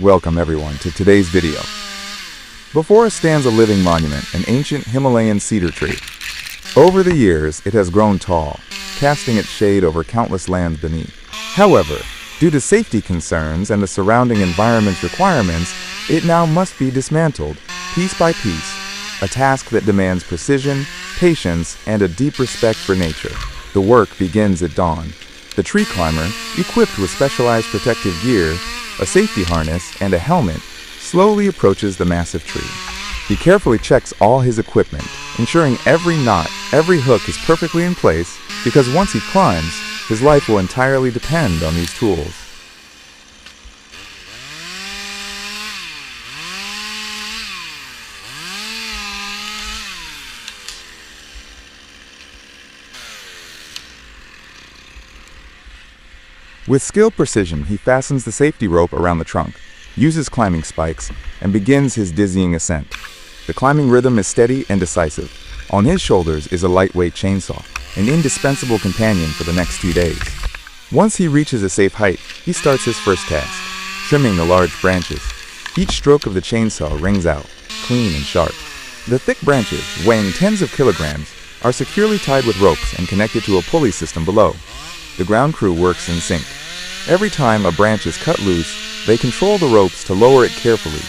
Welcome everyone to today's video. Before us stands a living monument, an ancient Himalayan cedar tree. Over the years, it has grown tall, casting its shade over countless lands beneath. However, due to safety concerns and the surrounding environment's requirements, it now must be dismantled, piece by piece, a task that demands precision, patience, and a deep respect for nature. The work begins at dawn. The tree climber, equipped with specialized protective gear, a safety harness, and a helmet, slowly approaches the massive tree. He carefully checks all his equipment, ensuring every knot, every hook is perfectly in place, because once he climbs, his life will entirely depend on these tools. With skilled precision, he fastens the safety rope around the trunk, uses climbing spikes, and begins his dizzying ascent. The climbing rhythm is steady and decisive. On his shoulders is a lightweight chainsaw, an indispensable companion for the next 2 days. Once he reaches a safe height, he starts his first task, trimming the large branches. Each stroke of the chainsaw rings out, clean and sharp. The thick branches, weighing tens of kilograms, are securely tied with ropes and connected to a pulley system below. The ground crew works in sync. Every time a branch is cut loose, they control the ropes to lower it carefully,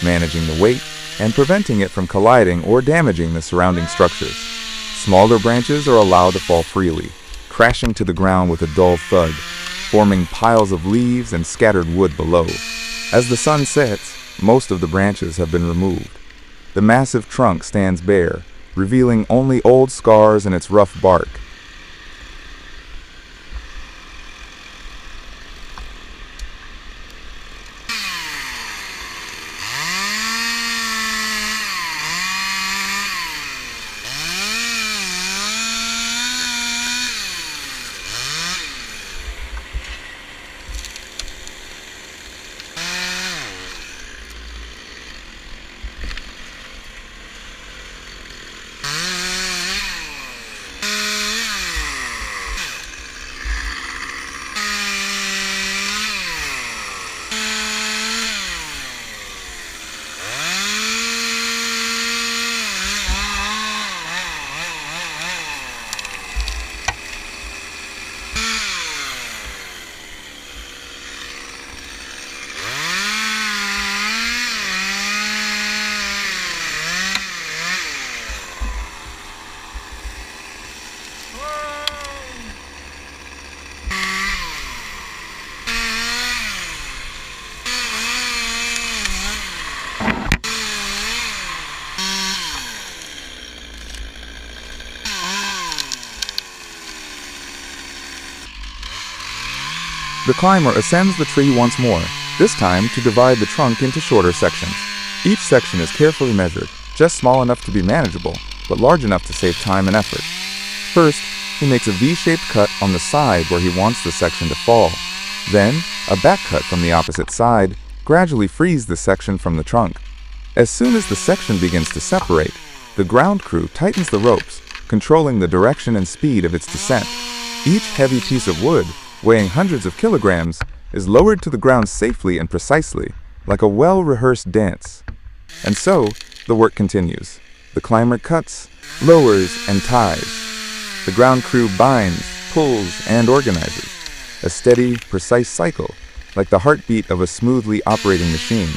managing the weight and preventing it from colliding or damaging the surrounding structures. Smaller branches are allowed to fall freely, crashing to the ground with a dull thud, forming piles of leaves and scattered wood below. As the sun sets, most of the branches have been removed. The massive trunk stands bare, revealing only old scars and its rough bark. The climber ascends the tree once more, this time to divide the trunk into shorter sections. Each section is carefully measured, just small enough to be manageable, but large enough to save time and effort. First, he makes a V-shaped cut on the side where he wants the section to fall. Then, a back cut from the opposite side gradually frees the section from the trunk. As soon as the section begins to separate, the ground crew tightens the ropes, controlling the direction and speed of its descent. Each heavy piece of wood, weighing hundreds of kilograms, is lowered to the ground safely and precisely, like a well-rehearsed dance. And so, the work continues. The climber cuts, lowers, and ties. The ground crew binds, pulls, and organizes. A steady, precise cycle, like the heartbeat of a smoothly operating machine.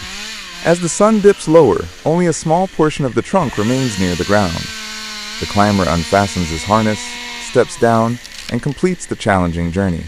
As the sun dips lower, only a small portion of the trunk remains near the ground. The climber unfastens his harness, steps down, and completes the challenging journey.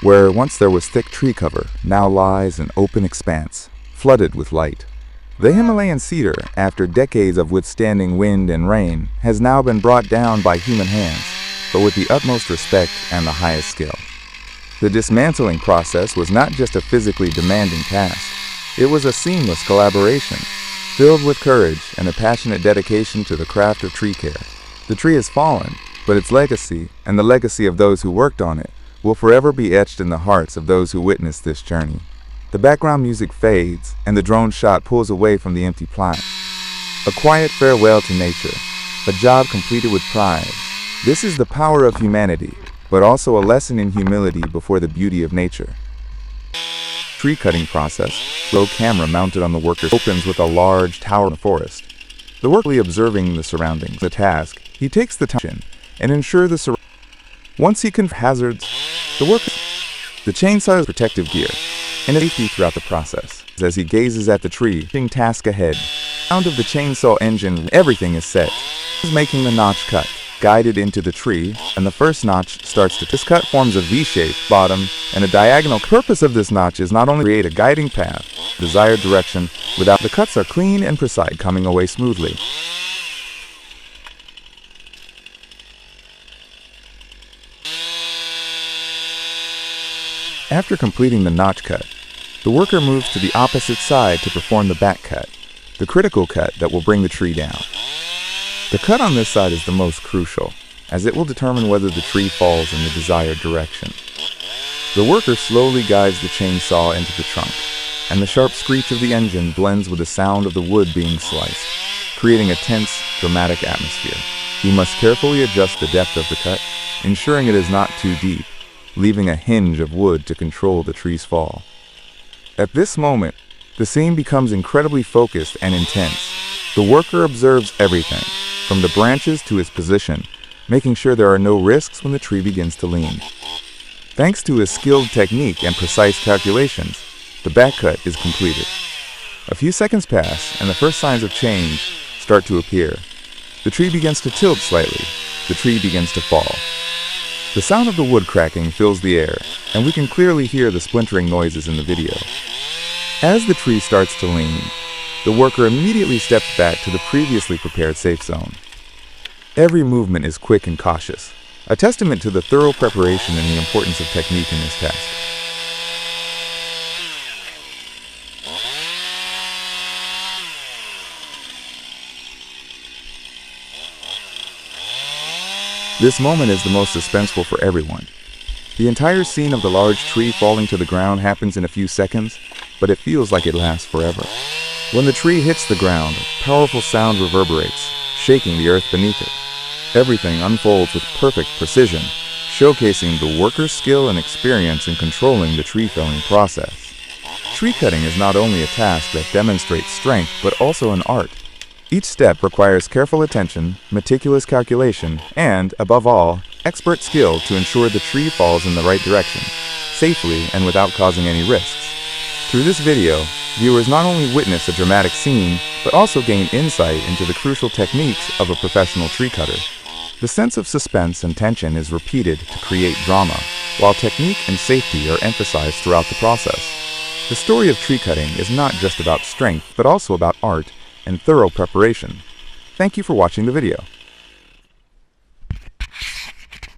Where once there was thick tree cover, now lies an open expanse, flooded with light. The Himalayan cedar, after decades of withstanding wind and rain, has now been brought down by human hands, but with the utmost respect and the highest skill. The dismantling process was not just a physically demanding task. It was a seamless collaboration, filled with courage and a passionate dedication to the craft of tree care. The tree has fallen, but its legacy, and the legacy of those who worked on it, will forever be etched in the hearts of those who witnessed this journey. The background music fades, and the drone shot pulls away from the empty plot. A quiet farewell to nature, a job completed with pride. This is the power of humanity, but also a lesson in humility before the beauty of nature. Tree cutting process. Low camera mounted on the worker opens with a large tower in the forest. The worker observing the surroundings. The task, he takes the time and ensure the surroundings. Once he confronts hazards, the chainsaw is protective gear and safety throughout the process. As he gazes at the tree, task ahead. Sound of the chainsaw engine, everything is set. He's making the notch cut, guided into the tree, and the first notch starts to. This cut forms a V-shape, bottom, and a diagonal. The purpose of this notch is not only to create a guiding path, desired direction, without the cuts are clean and precise, coming away smoothly. After completing the notch cut, the worker moves to the opposite side to perform the back cut, the critical cut that will bring the tree down. The cut on this side is the most crucial, as it will determine whether the tree falls in the desired direction. The worker slowly guides the chainsaw into the trunk, and the sharp screech of the engine blends with the sound of the wood being sliced, creating a tense, dramatic atmosphere. He must carefully adjust the depth of the cut, ensuring it is not too deep, leaving a hinge of wood to control the tree's fall. At this moment, the scene becomes incredibly focused and intense. The worker observes everything, from the branches to its position, making sure there are no risks when the tree begins to lean. Thanks to his skilled technique and precise calculations, the back cut is completed. A few seconds pass, and the first signs of change start to appear. The tree begins to tilt slightly. The tree begins to fall. The sound of the wood cracking fills the air, and we can clearly hear the splintering noises in the video. As the tree starts to lean, the worker immediately steps back to the previously prepared safe zone. Every movement is quick and cautious, a testament to the thorough preparation and the importance of technique in this task. This moment is the most suspenseful for everyone. The entire scene of the large tree falling to the ground happens in a few seconds, but it feels like it lasts forever. When the tree hits the ground, a powerful sound reverberates, shaking the earth beneath it. Everything unfolds with perfect precision, showcasing the worker's skill and experience in controlling the tree felling process. Tree cutting is not only a task that demonstrates strength, but also an art. Each step requires careful attention, meticulous calculation, and, above all, expert skill to ensure the tree falls in the right direction, safely and without causing any risks. Through this video, viewers not only witness a dramatic scene, but also gain insight into the crucial techniques of a professional tree cutter. The sense of suspense and tension is repeated to create drama, while technique and safety are emphasized throughout the process. The story of tree cutting is not just about strength, but also about art and thorough preparation. Thank you for watching the video.